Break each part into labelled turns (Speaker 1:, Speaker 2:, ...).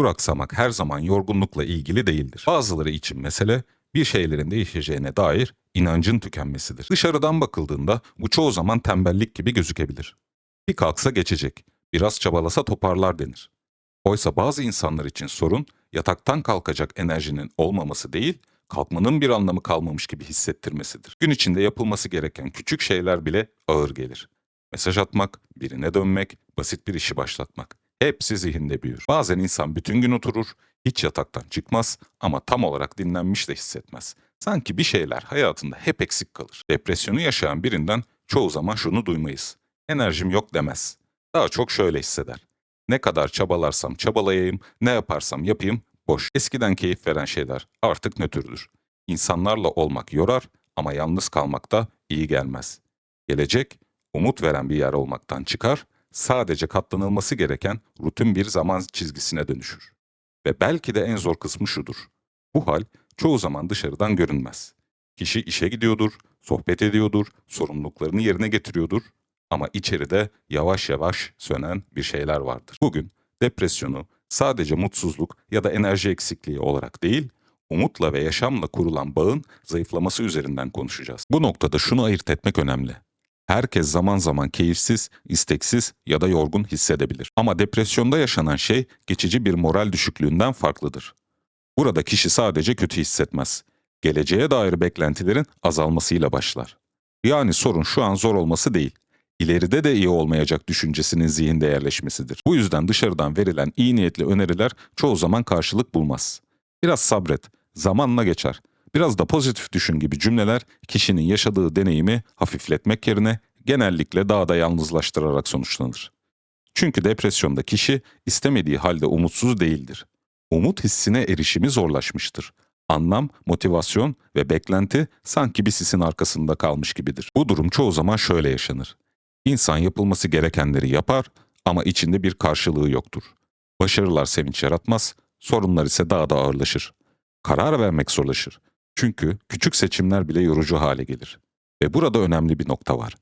Speaker 1: Duraksamak her zaman yorgunlukla ilgili değildir. Bazıları için mesele bir şeylerin değişeceğine dair inancın tükenmesidir. Dışarıdan bakıldığında bu çoğu zaman tembellik gibi gözükebilir. Bir kalksa geçecek, biraz çabalasa toparlar denir. Oysa bazı insanlar için sorun yataktan kalkacak enerjinin olmaması değil, kalkmanın bir anlamı kalmamış gibi hissettirmesidir. Gün içinde yapılması gereken küçük şeyler bile ağır gelir. Mesaj atmak, birine dönmek, basit bir işi başlatmak. Hepsi zihinde büyür. Bazen insan bütün gün oturur, hiç yataktan çıkmaz ama tam olarak dinlenmiş de hissetmez. Sanki bir şeyler hayatında hep eksik kalır. Depresyonu yaşayan birinden çoğu zaman şunu duymayız. Enerjim yok demez. Daha çok şöyle hisseder. Ne kadar çabalarsam çabalayayım, ne yaparsam yapayım, boş. Eskiden keyif veren şeyler artık nötrdür. İnsanlarla olmak yorar ama yalnız kalmak da iyi gelmez. Gelecek, umut veren bir yer olmaktan çıkar, sadece katlanılması gereken rutin bir zaman çizgisine dönüşür. Ve belki de en zor kısmı şudur. Bu hal çoğu zaman dışarıdan görünmez. Kişi işe gidiyordur, sohbet ediyordur, sorumluluklarını yerine getiriyordur ama içeride yavaş yavaş sönen bir şeyler vardır. Bugün depresyonu sadece mutsuzluk ya da enerji eksikliği olarak değil, umutla ve yaşamla kurulan bağın zayıflaması üzerinden konuşacağız. Bu noktada şunu ayırt etmek önemli. Herkes zaman zaman keyifsiz, isteksiz ya da yorgun hissedebilir. Ama depresyonda yaşanan şey geçici bir moral düşüklüğünden farklıdır. Burada kişi sadece kötü hissetmez. Geleceğe dair beklentilerin azalmasıyla başlar. Yani sorun şu an zor olması değil, ileride de iyi olmayacak düşüncesinin zihinde yerleşmesidir. Bu yüzden dışarıdan verilen iyi niyetli öneriler çoğu zaman karşılık bulmaz. Biraz sabret, zamanla geçer. Biraz da pozitif düşün gibi cümleler kişinin yaşadığı deneyimi hafifletmek yerine genellikle daha da yalnızlaştırarak sonuçlanır. Çünkü depresyonda kişi istemediği halde umutsuz değildir. Umut hissine erişimi zorlaşmıştır. Anlam, motivasyon ve beklenti sanki bir sisin arkasında kalmış gibidir. Bu durum çoğu zaman şöyle yaşanır. İnsan yapılması gerekenleri yapar ama içinde bir karşılığı yoktur. Başarılar sevinç yaratmaz, sorunlar ise daha da ağırlaşır. Karar vermek zorlaşır. Çünkü küçük seçimler bile yorucu hale gelir. Ve burada önemli bir nokta var.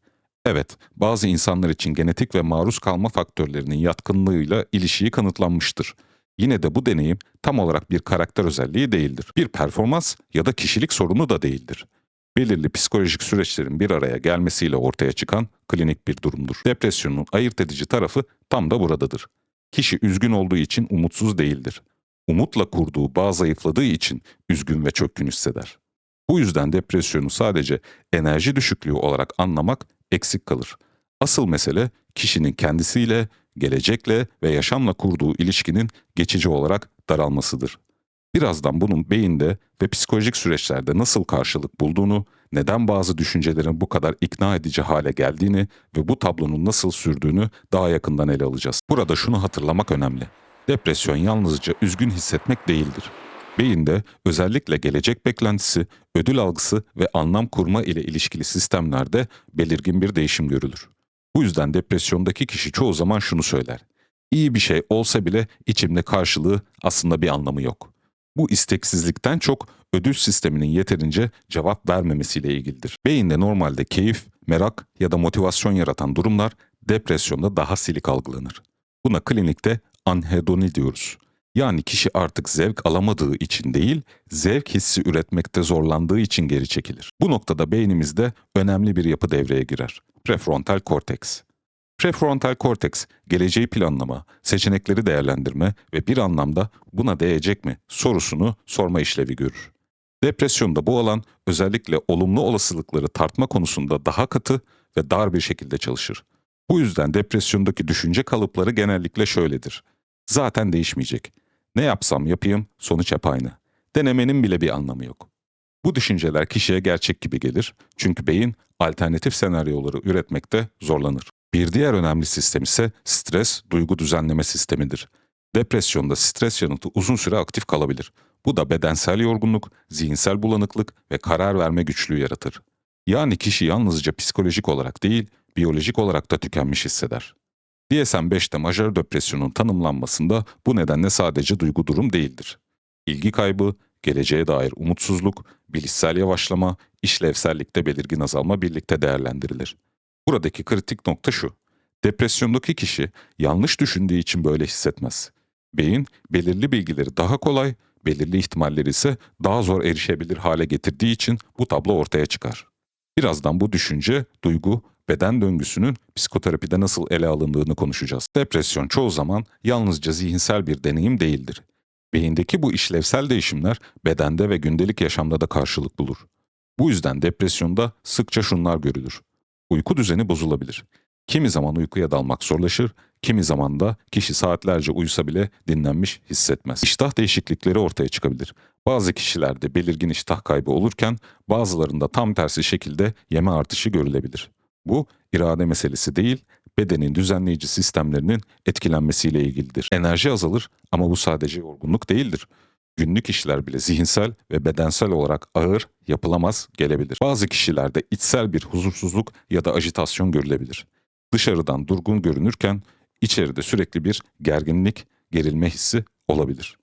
Speaker 1: Evet, bazı insanlar için genetik ve maruz kalma faktörlerinin yatkınlığıyla ilişiği kanıtlanmıştır. Yine de bu deneyim tam olarak bir karakter özelliği değildir. Bir performans ya da kişilik sorunu da değildir. Belirli psikolojik süreçlerin bir araya gelmesiyle ortaya çıkan klinik bir durumdur. Depresyonun ayırt edici tarafı tam da buradadır. Kişi üzgün olduğu için umutsuz değildir. Umutla kurduğu bağ zayıfladığı için üzgün ve çökkün hisseder. Bu yüzden depresyonu sadece enerji düşüklüğü olarak anlamak eksik kalır. Asıl mesele kişinin kendisiyle, gelecekle ve yaşamla kurduğu ilişkinin geçici olarak daralmasıdır. Birazdan bunun beyinde ve psikolojik süreçlerde nasıl karşılık bulduğunu, neden bazı düşüncelerin bu kadar ikna edici hale geldiğini ve bu tablonun nasıl sürdüğünü daha yakından ele alacağız. Burada şunu hatırlamak önemli. Depresyon yalnızca üzgün hissetmek değildir. Beyinde özellikle gelecek beklentisi, ödül algısı ve anlam kurma ile ilişkili sistemlerde belirgin bir değişim görülür. Bu yüzden depresyondaki kişi çoğu zaman şunu söyler. İyi bir şey olsa bile içimde karşılığı aslında bir anlamı yok. Bu isteksizlikten çok ödül sisteminin yeterince cevap vermemesiyle ilgilidir. Beyinde normalde keyif, merak ya da motivasyon yaratan durumlar depresyonda daha silik algılanır. Buna klinikte anhedoni diyoruz. Yani kişi artık zevk alamadığı için değil, zevk hissi üretmekte zorlandığı için geri çekilir. Bu noktada beynimizde önemli bir yapı devreye girer. Prefrontal korteks. Prefrontal korteks, geleceği planlama, seçenekleri değerlendirme ve bir anlamda buna değecek mi sorusunu sorma işlevi görür. Depresyonda bu alan özellikle olumlu olasılıkları tartma konusunda daha katı ve dar bir şekilde çalışır. Bu yüzden depresyondaki düşünce kalıpları genellikle şöyledir. Zaten değişmeyecek. Ne yapsam yapayım sonuç hep aynı. Denemenin bile bir anlamı yok. Bu düşünceler kişiye gerçek gibi gelir çünkü beyin alternatif senaryoları üretmekte zorlanır. Bir diğer önemli sistem ise stres duygu düzenleme sistemidir. Depresyonda stres yanıtı uzun süre aktif kalabilir. Bu da bedensel yorgunluk, zihinsel bulanıklık ve karar verme güçlüğü yaratır. Yani kişi yalnızca psikolojik olarak değil, biyolojik olarak da tükenmiş hisseder. DSM-5'te majör depresyonun tanımlanmasında bu nedenle sadece duygu durum değildir. İlgi kaybı, geleceğe dair umutsuzluk, bilişsel yavaşlama, işlevsellikte belirgin azalma birlikte değerlendirilir. Buradaki kritik nokta şu. Depresyondaki kişi yanlış düşündüğü için böyle hissetmez. Beyin belirli bilgileri daha kolay, belirli ihtimalleri ise daha zor erişebilir hale getirdiği için bu tablo ortaya çıkar. Birazdan bu düşünce, duygu, beden döngüsünün psikoterapide nasıl ele alındığını konuşacağız. Depresyon çoğu zaman yalnızca zihinsel bir deneyim değildir. Beyindeki bu işlevsel değişimler bedende ve gündelik yaşamda da karşılık bulur. Bu yüzden depresyonda sıkça şunlar görülür. Uyku düzeni bozulabilir. Kimi zaman uykuya dalmak zorlaşır, kimi zaman da kişi saatlerce uyusa bile dinlenmiş hissetmez. İştah değişiklikleri ortaya çıkabilir. Bazı kişilerde belirgin iştah kaybı olurken bazılarında tam tersi şekilde yeme artışı görülebilir. Bu irade meselesi değil, bedenin düzenleyici sistemlerinin etkilenmesiyle ilgilidir. Enerji azalır ama bu sadece yorgunluk değildir. Günlük işler bile zihinsel ve bedensel olarak ağır, yapılamaz gelebilir. Bazı kişilerde içsel bir huzursuzluk ya da ajitasyon görülebilir. Dışarıdan durgun görünürken içeride sürekli bir gerginlik, gerilme hissi olabilir.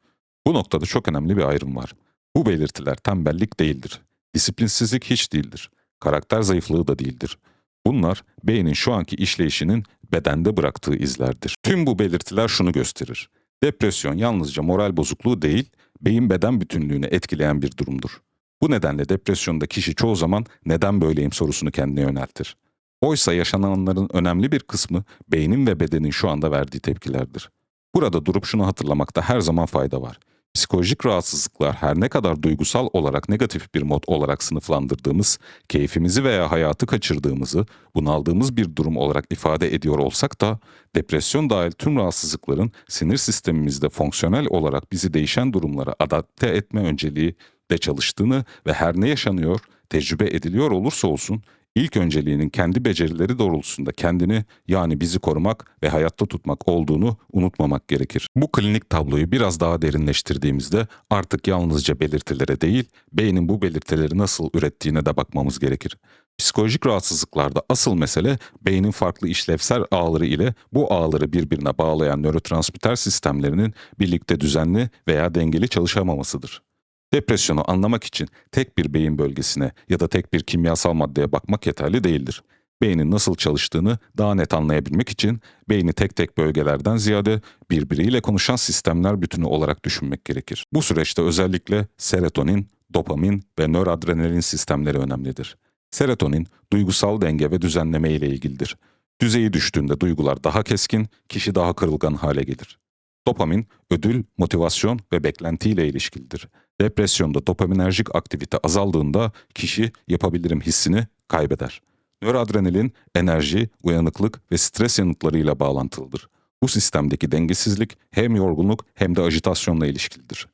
Speaker 1: Bu noktada çok önemli bir ayrım var. Bu belirtiler tembellik değildir. Disiplinsizlik hiç değildir. Karakter zayıflığı da değildir. Bunlar beynin şu anki işleyişinin bedende bıraktığı izlerdir. Tüm bu belirtiler şunu gösterir. Depresyon yalnızca moral bozukluğu değil, beyin beden bütünlüğünü etkileyen bir durumdur. Bu nedenle depresyonda kişi çoğu zaman neden böyleyim sorusunu kendine yöneltir. Oysa yaşananların önemli bir kısmı beynin ve bedenin şu anda verdiği tepkilerdir. Burada durup şunu hatırlamakta her zaman fayda var. Psikolojik rahatsızlıklar her ne kadar duygusal olarak negatif bir mod olarak sınıflandırdığımız, keyfimizi veya hayatı kaçırdığımızı, bunaldığımız bir durum olarak ifade ediyor olsak da, depresyon dahil tüm rahatsızlıkların sinir sistemimizde fonksiyonel olarak bizi değişen durumlara adapte etme önceliği de çalıştığını ve her ne yaşanıyor, tecrübe ediliyor olursa olsun, İlk önceliğinin kendi becerileri doğrultusunda kendini yani bizi korumak ve hayatta tutmak olduğunu unutmamak gerekir. Bu klinik tabloyu biraz daha derinleştirdiğimizde artık yalnızca belirtilere değil, beynin bu belirtileri nasıl ürettiğine de bakmamız gerekir. Psikolojik rahatsızlıklarda asıl mesele beynin farklı işlevsel ağları ile bu ağları birbirine bağlayan nörotransmitter sistemlerinin birlikte düzenli veya dengeli çalışamamasıdır. Depresyonu anlamak için tek bir beyin bölgesine ya da tek bir kimyasal maddeye bakmak yeterli değildir. Beynin nasıl çalıştığını daha net anlayabilmek için beyni tek tek bölgelerden ziyade birbiriyle konuşan sistemler bütünü olarak düşünmek gerekir. Bu süreçte özellikle serotonin, dopamin ve nöradrenalin sistemleri önemlidir. Serotonin, duygusal denge ve düzenleme ile ilgilidir. Düzeyi düştüğünde duygular daha keskin, kişi daha kırılgan hale gelir. Dopamin, ödül, motivasyon ve beklenti ile ilişkilidir. Depresyonda dopaminerjik aktivite azaldığında kişi yapabilirim hissini kaybeder. Nöroadrenalin, enerji, uyanıklık ve stres yanıtlarıyla bağlantılıdır. Bu sistemdeki dengesizlik hem yorgunluk hem de ajitasyonla ilişkilidir.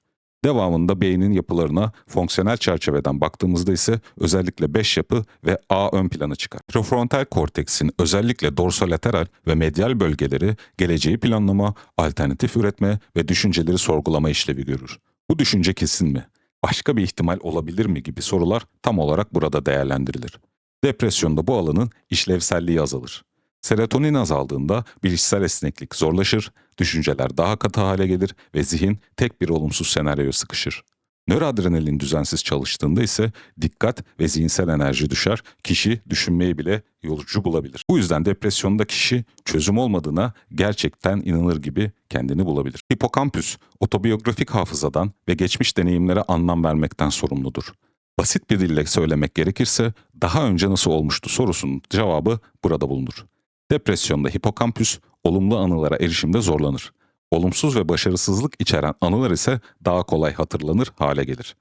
Speaker 1: Devamında beynin yapılarına fonksiyonel çerçeveden baktığımızda ise özellikle 5 yapı ve A ön plana çıkar. Prefrontal korteksin özellikle dorsolateral ve medial bölgeleri geleceği planlama, alternatif üretme ve düşünceleri sorgulama işlevi görür. Bu düşünce kesin mi? Başka bir ihtimal olabilir mi gibi sorular tam olarak burada değerlendirilir. Depresyonda bu alanın işlevselliği azalır. Serotonin azaldığında bilişsel esneklik zorlaşır, düşünceler daha katı hale gelir ve zihin tek bir olumsuz senaryoya sıkışır. Nöroadrenalin düzensiz çalıştığında ise dikkat ve zihinsel enerji düşer, kişi düşünmeyi bile yorucu bulabilir. Bu yüzden depresyonda kişi çözüm olmadığına gerçekten inanır gibi kendini bulabilir. Hipokampüs, otobiyografik hafızadan ve geçmiş deneyimlere anlam vermekten sorumludur. Basit bir dille söylemek gerekirse daha önce nasıl olmuştu sorusunun cevabı burada bulunur. Depresyonda hipokampüs olumlu anılara erişimde zorlanır. Olumsuz ve başarısızlık içeren anılar ise daha kolay hatırlanır hale gelir.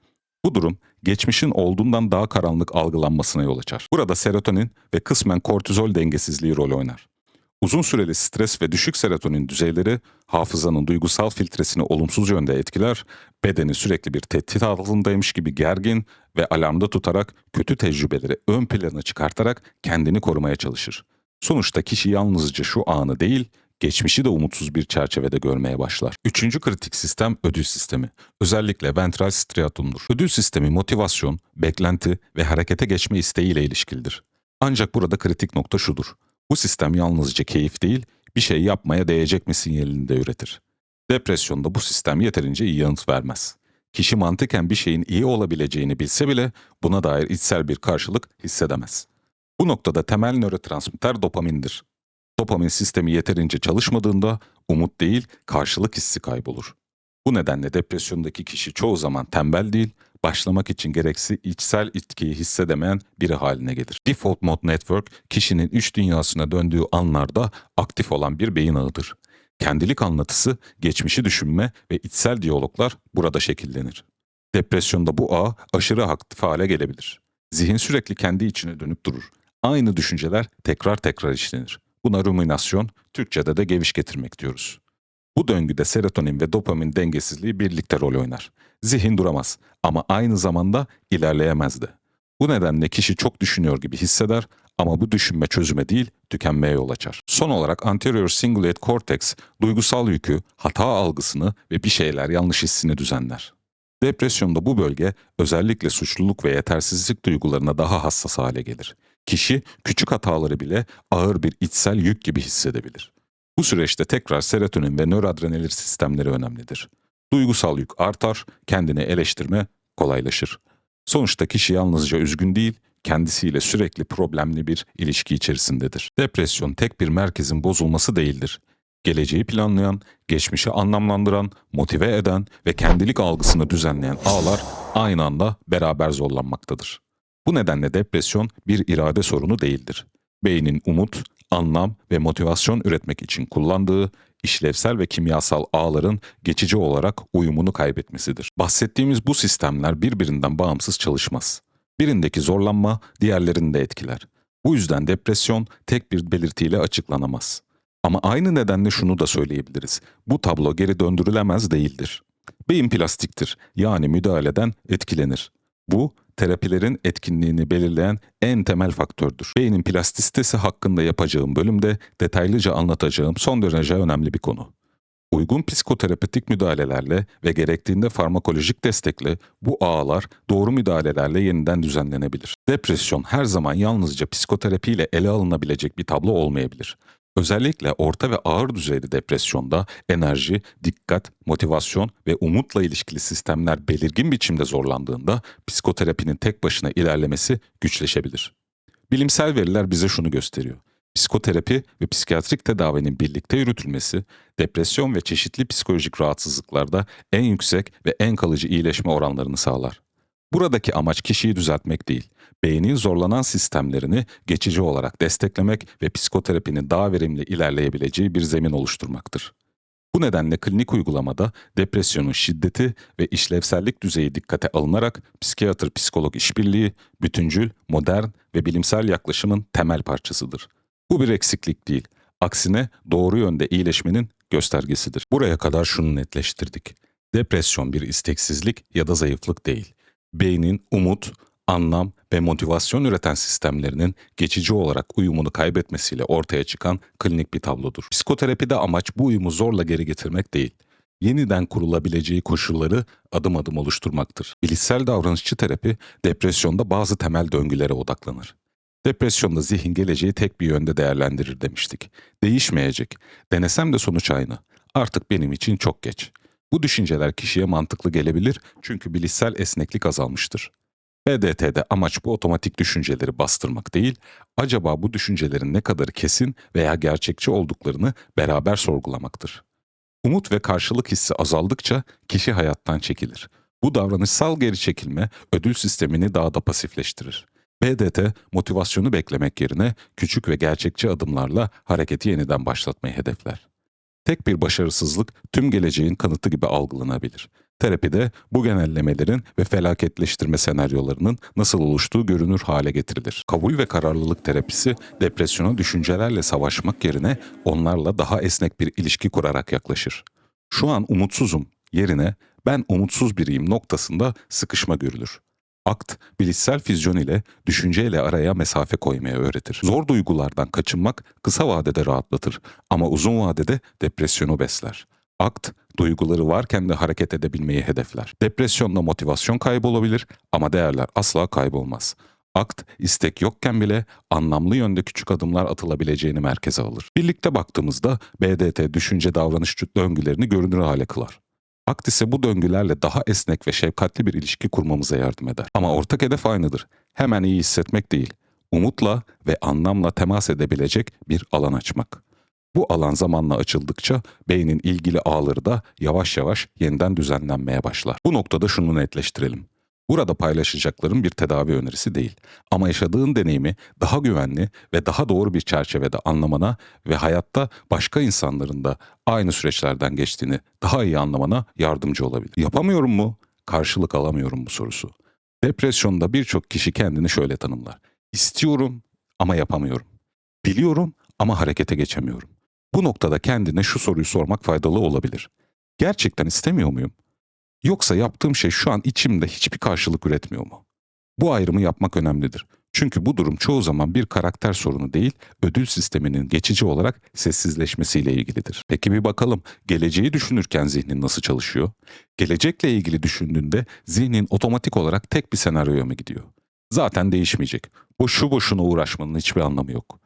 Speaker 1: Bu durum geçmişin olduğundan daha karanlık algılanmasına yol açar. Burada serotonin ve kısmen kortizol dengesizliği rol oynar. Uzun süreli stres ve düşük serotonin düzeyleri hafızanın duygusal filtresini olumsuz yönde etkiler, bedeni sürekli bir tehdit altındaymış gibi gergin ve alarmda tutarak kötü tecrübeleri ön plana çıkartarak kendini korumaya çalışır. Sonuçta kişi yalnızca şu anı değil, geçmişi de umutsuz bir çerçevede görmeye başlar. Üçüncü kritik sistem ödül sistemi. Özellikle ventral striatumdur. Ödül sistemi motivasyon, beklenti ve harekete geçme isteğiyle ilişkilidir. Ancak burada kritik nokta şudur. Bu sistem yalnızca keyif değil, bir şey yapmaya değecek mi sinyalini de üretir. Depresyonda bu sistem yeterince iyi yanıt vermez. Kişi mantıken bir şeyin iyi olabileceğini bilse bile buna dair içsel bir karşılık hissedemez. Bu noktada temel nörotransmitter dopamindir. Dopamin sistemi yeterince çalışmadığında umut değil, karşılık hissi kaybolur. Bu nedenle depresyondaki kişi çoğu zaman tembel değil, başlamak için gereksiz içsel itkiyi hissedemeyen biri haline gelir. Default Mode Network, kişinin iç dünyasına döndüğü anlarda aktif olan bir beyin ağıdır. Kendilik anlatısı, geçmişi düşünme ve içsel diyaloglar burada şekillenir. Depresyonda bu ağ aşırı aktif hale gelebilir. Zihin sürekli kendi içine dönüp durur. Aynı düşünceler tekrar tekrar işlenir. Buna ruminasyon, Türkçe'de de geviş getirmek diyoruz. Bu döngüde serotonin ve dopamin dengesizliği birlikte rol oynar. Zihin duramaz ama aynı zamanda ilerleyemez de. Bu nedenle kişi çok düşünüyor gibi hisseder ama bu düşünme çözüme değil, tükenmeye yol açar. Son olarak anterior cingulate cortex, duygusal yükü, hata algısını ve bir şeyler yanlış hissini düzenler. Depresyonda bu bölge özellikle suçluluk ve yetersizlik duygularına daha hassas hale gelir. Kişi küçük hataları bile ağır bir içsel yük gibi hissedebilir. Bu süreçte tekrar serotonin ve nöroadrenalin sistemleri önemlidir. Duygusal yük artar, kendini eleştirme kolaylaşır. Sonuçta kişi yalnızca üzgün değil, kendisiyle sürekli problemli bir ilişki içerisindedir. Depresyon tek bir merkezin bozulması değildir. Geleceği planlayan, geçmişi anlamlandıran, motive eden ve kendilik algısını düzenleyen ağlar aynı anda beraber zorlanmaktadır. Bu nedenle depresyon bir irade sorunu değildir. Beynin umut, anlam ve motivasyon üretmek için kullandığı işlevsel ve kimyasal ağların geçici olarak uyumunu kaybetmesidir. Bahsettiğimiz bu sistemler birbirinden bağımsız çalışmaz. Birindeki zorlanma diğerlerini de etkiler. Bu yüzden depresyon tek bir belirtiyle açıklanamaz. Ama aynı nedenle şunu da söyleyebiliriz. Bu tablo geri döndürülemez değildir. Beyin plastiktir, yani müdahaleden etkilenir. Bu, terapilerin etkinliğini belirleyen en temel faktördür. Beynin plastisitesi hakkında yapacağım bölümde detaylıca anlatacağım son derece önemli bir konu. Uygun psikoterapötik müdahalelerle ve gerektiğinde farmakolojik destekle bu ağlar doğru müdahalelerle yeniden düzenlenebilir. Depresyon her zaman yalnızca psikoterapiyle ele alınabilecek bir tablo olmayabilir. Özellikle orta ve ağır düzeyde depresyonda enerji, dikkat, motivasyon ve umutla ilişkili sistemler belirgin biçimde zorlandığında psikoterapinin tek başına ilerlemesi güçleşebilir. Bilimsel veriler bize şunu gösteriyor. Psikoterapi ve psikiyatrik tedavinin birlikte yürütülmesi, depresyon ve çeşitli psikolojik rahatsızlıklarda en yüksek ve en kalıcı iyileşme oranlarını sağlar. Buradaki amaç kişiyi düzeltmek değil, beynin zorlanan sistemlerini geçici olarak desteklemek ve psikoterapinin daha verimli ilerleyebileceği bir zemin oluşturmaktır. Bu nedenle klinik uygulamada depresyonun şiddeti ve işlevsellik düzeyi dikkate alınarak psikiyatr-psikolog işbirliği, bütüncül, modern ve bilimsel yaklaşımın temel parçasıdır. Bu bir eksiklik değil, aksine doğru yönde iyileşmenin göstergesidir. Buraya kadar şunu netleştirdik. Depresyon bir isteksizlik ya da zayıflık değil. Beynin umut, anlam ve motivasyon üreten sistemlerinin geçici olarak uyumunu kaybetmesiyle ortaya çıkan klinik bir tablodur. Psikoterapide amaç bu uyumu zorla geri getirmek değil, yeniden kurulabileceği koşulları adım adım oluşturmaktır. Bilişsel davranışçı terapi, depresyonda bazı temel döngülere odaklanır. Depresyonda zihin geleceği tek bir yönde değerlendirir demiştik. Değişmeyecek. Denesem de sonuç aynı. Artık benim için çok geç. Bu düşünceler kişiye mantıklı gelebilir çünkü bilişsel esneklik azalmıştır. BDT'de amaç bu otomatik düşünceleri bastırmak değil, acaba bu düşüncelerin ne kadar kesin veya gerçekçi olduklarını beraber sorgulamaktır. Umut ve karşılık hissi azaldıkça kişi hayattan çekilir. Bu davranışsal geri çekilme ödül sistemini daha da pasifleştirir. BDT, motivasyonu beklemek yerine küçük ve gerçekçi adımlarla hareketi yeniden başlatmayı hedefler. Tek bir başarısızlık tüm geleceğin kanıtı gibi algılanabilir. Terapide bu genellemelerin ve felaketleştirme senaryolarının nasıl oluştuğu görünür hale getirilir. Kabul ve kararlılık terapisi, depresyona düşüncelerle savaşmak yerine onlarla daha esnek bir ilişki kurarak yaklaşır. Şu an umutsuzum yerine ben umutsuz biriyim noktasında sıkışma görülür. ACT, bilişsel füzyon ile düşünceyle araya mesafe koymaya öğretir. Zor duygulardan kaçınmak kısa vadede rahatlatır ama uzun vadede depresyonu besler. ACT, duyguları varken de hareket edebilmeyi hedefler. Depresyonda motivasyon kaybolabilir ama değerler asla kaybolmaz. ACT, istek yokken bile anlamlı yönde küçük adımlar atılabileceğini merkeze alır. Birlikte baktığımızda BDT düşünce davranış döngülerini görünür hale kılar. ACT ise bu döngülerle daha esnek ve şefkatli bir ilişki kurmamıza yardım eder. Ama ortak hedef aynıdır. Hemen iyi hissetmek değil, umutla ve anlamla temas edebilecek bir alan açmak. Bu alan zamanla açıldıkça beynin ilgili ağları da yavaş yavaş yeniden düzenlenmeye başlar. Bu noktada şunu netleştirelim. Burada paylaşacaklarım bir tedavi önerisi değil. Ama yaşadığın deneyimi daha güvenli ve daha doğru bir çerçevede anlamana ve hayatta başka insanların da aynı süreçlerden geçtiğini daha iyi anlamana yardımcı olabilir. Yapamıyorum mu? Karşılık alamıyorum mu sorusu. Depresyonda birçok kişi kendini şöyle tanımlar. İstiyorum ama yapamıyorum. Biliyorum ama harekete geçemiyorum. Bu noktada kendine şu soruyu sormak faydalı olabilir. Gerçekten istemiyor muyum? Yoksa yaptığım şey şu an içimde hiçbir karşılık üretmiyor mu? Bu ayrımı yapmak önemlidir. Çünkü bu durum çoğu zaman bir karakter sorunu değil, ödül sisteminin geçici olarak sessizleşmesiyle ilgilidir. Peki bir bakalım, geleceği düşünürken zihnin nasıl çalışıyor? Gelecekle ilgili düşündüğünde zihnin otomatik olarak tek bir senaryoya mı gidiyor? Zaten değişmeyecek. Boşu boşuna uğraşmanın hiçbir anlamı yok.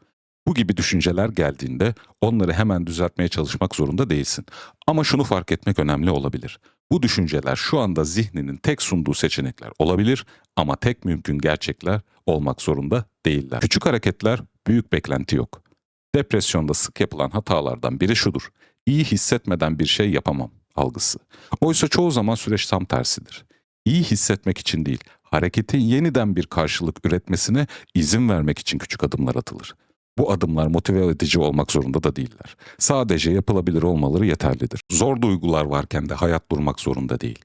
Speaker 1: Bu gibi düşünceler geldiğinde onları hemen düzeltmeye çalışmak zorunda değilsin. Ama şunu fark etmek önemli olabilir. Bu düşünceler şu anda zihninin tek sunduğu seçenekler olabilir ama tek mümkün gerçekler olmak zorunda değiller. Küçük hareketler, büyük beklenti yok. Depresyonda sık yapılan hatalardan biri şudur. İyi hissetmeden bir şey yapamam algısı. Oysa çoğu zaman süreç tam tersidir. İyi hissetmek için değil, hareketin yeniden bir karşılık üretmesine izin vermek için küçük adımlar atılır. Bu adımlar motive edici olmak zorunda da değiller. Sadece yapılabilir olmaları yeterlidir. Zor duygular varken de hayat durmak zorunda değil.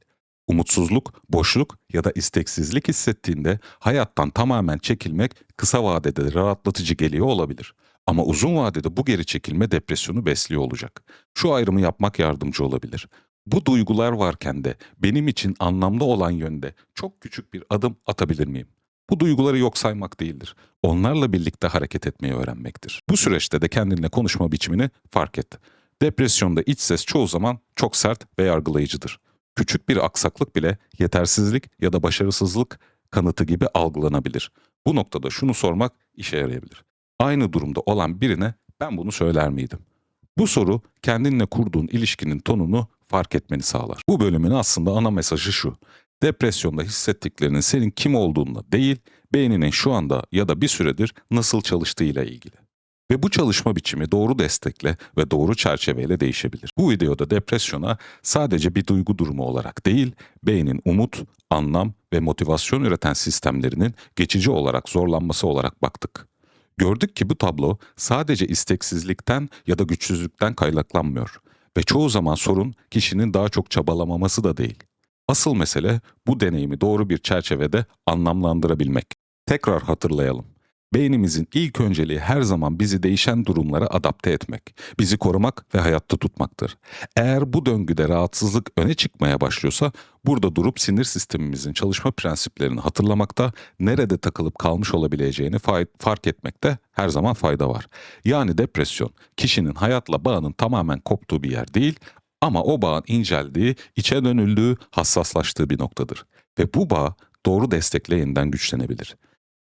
Speaker 1: Umutsuzluk, boşluk ya da isteksizlik hissettiğinde hayattan tamamen çekilmek kısa vadede rahatlatıcı geliyor olabilir. Ama uzun vadede bu geri çekilme depresyonu besliyor olacak. Şu ayrımı yapmak yardımcı olabilir. Bu duygular varken de benim için anlamlı olan yönde çok küçük bir adım atabilir miyim? Bu duyguları yok saymak değildir. Onlarla birlikte hareket etmeyi öğrenmektir. Bu süreçte de kendinle konuşma biçimini fark et. Depresyonda iç ses çoğu zaman çok sert ve yargılayıcıdır. Küçük bir aksaklık bile yetersizlik ya da başarısızlık kanıtı gibi algılanabilir. Bu noktada şunu sormak işe yarayabilir. Aynı durumda olan birine ben bunu söyler miydim? Bu soru kendinle kurduğun ilişkinin tonunu fark etmeni sağlar. Bu bölümün aslında ana mesajı şu. Depresyonda hissettiklerinin senin kim olduğunla değil, beyninin şu anda ya da bir süredir nasıl çalıştığıyla ilgili. Ve bu çalışma biçimi doğru destekle ve doğru çerçeveyle değişebilir. Bu videoda depresyona sadece bir duygu durumu olarak değil, beynin umut, anlam ve motivasyon üreten sistemlerinin geçici olarak zorlanması olarak baktık. Gördük ki bu tablo sadece isteksizlikten ya da güçsüzlükten kaynaklanmıyor ve çoğu zaman sorun kişinin daha çok çabalamaması da değil. Asıl mesele bu deneyimi doğru bir çerçevede anlamlandırabilmek. Tekrar hatırlayalım. Beynimizin ilk önceliği her zaman bizi değişen durumlara adapte etmek, bizi korumak ve hayatta tutmaktır. Eğer bu döngüde rahatsızlık öne çıkmaya başlıyorsa, burada durup sinir sistemimizin çalışma prensiplerini hatırlamakta, nerede takılıp kalmış olabileceğini fark etmekte her zaman fayda var. Yani depresyon, kişinin hayatla bağının tamamen koptuğu bir yer değil, ama o bağın inceldiği, içe dönüldüğü, hassaslaştığı bir noktadır. Ve bu bağ doğru destekle yeniden güçlenebilir.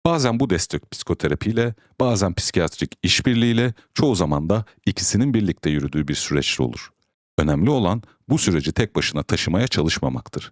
Speaker 1: Bazen bu destek psikoterapiyle, bazen psikiyatrik işbirliğiyle, çoğu zaman da ikisinin birlikte yürüdüğü bir süreçte olur. Önemli olan bu süreci tek başına taşımaya çalışmamaktır.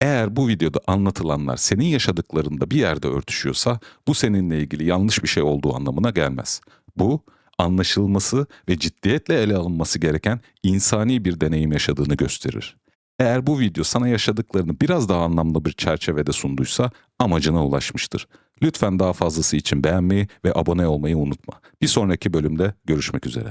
Speaker 1: Eğer bu videoda anlatılanlar senin yaşadıklarında bir yerde örtüşüyorsa, bu seninle ilgili yanlış bir şey olduğu anlamına gelmez. Bu, anlaşılması ve ciddiyetle ele alınması gereken insani bir deneyim yaşadığını gösterir. Eğer bu video sana yaşadıklarını biraz daha anlamlı bir çerçevede sunduysa amacına ulaşmıştır. Lütfen daha fazlası için beğenmeyi ve abone olmayı unutma. Bir sonraki bölümde görüşmek üzere.